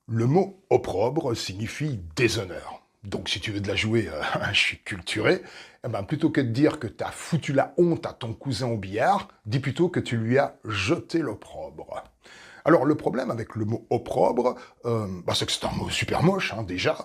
Le mot opprobre signifie déshonneur. Donc si tu veux de la jouer, je suis culturé, eh ben, plutôt que de dire que tu as foutu la honte à ton cousin au billard, dis plutôt que tu lui as jeté l'opprobre. Alors le problème avec le mot opprobre, c'est que c'est un mot super moche déjà,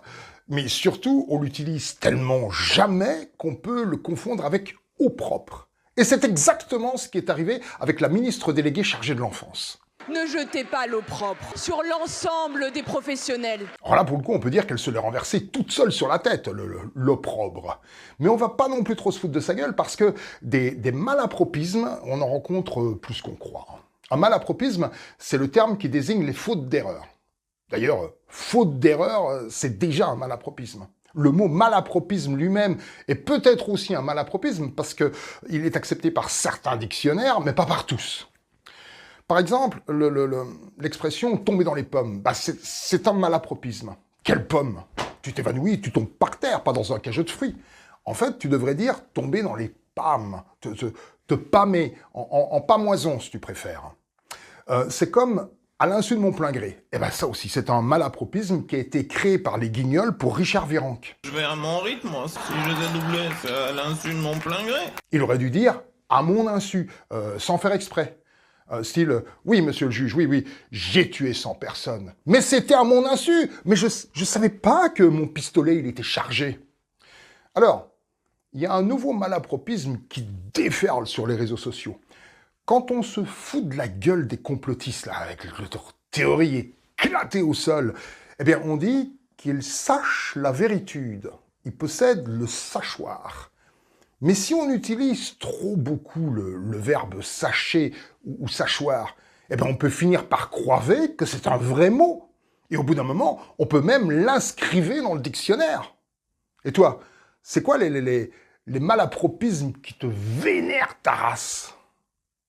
mais surtout on l'utilise tellement jamais qu'on peut le confondre avec eau propre. Et c'est exactement ce qui est arrivé avec la ministre déléguée chargée de l'enfance. Ne jetez pas l'eau propre sur l'ensemble des professionnels. Alors là, pour le coup, on peut dire qu'elle se l'est renversée toute seule sur la tête, l'opprobre. Mais on va pas non plus trop se foutre de sa gueule parce que des malapropismes, on en rencontre plus qu'on croit. Un malapropisme, c'est le terme qui désigne les fautes d'erreur. D'ailleurs, faute d'erreur, c'est déjà un malapropisme. Le mot malapropisme lui-même est peut-être aussi un malapropisme parce qu'il est accepté par certains dictionnaires, mais pas par tous. Par exemple, l'expression « tomber dans les pommes », c'est un malapropisme. Quelle pomme? Tu t'évanouis, tu tombes par terre, pas dans un cageux de fruits. En fait, tu devrais dire « tomber dans les pâmes », te pâmer, en pâmoison si tu préfères. C'est comme « à l'insu de mon plein gré ». Eh bien ça aussi, c'est un malapropisme qui a été créé par les Guignols pour Richard Virenque. Je vais à mon rythme, moi. Si je les ai doublés, c'est à l'insu de mon plein gré. Il aurait dû dire « à mon insu », sans faire exprès. Style, oui, monsieur le juge, oui, j'ai tué 100 personnes. Mais c'était à mon insu. Mais je savais pas que mon pistolet, il était chargé. Alors, il y a un nouveau malapropisme qui déferle sur les réseaux sociaux. Quand on se fout de la gueule des complotistes, là, avec leur théorie éclatée au sol, eh bien, on dit qu'ils sachent la véritude. Ils possèdent le sachoir. Mais si on utilise trop beaucoup le verbe sacher ou sachoir, eh ben on peut finir par croiver que c'est un vrai mot. Et au bout d'un moment, on peut même l'inscrire dans le dictionnaire. Et toi, c'est quoi les malapropismes qui te vénèrent ta race ?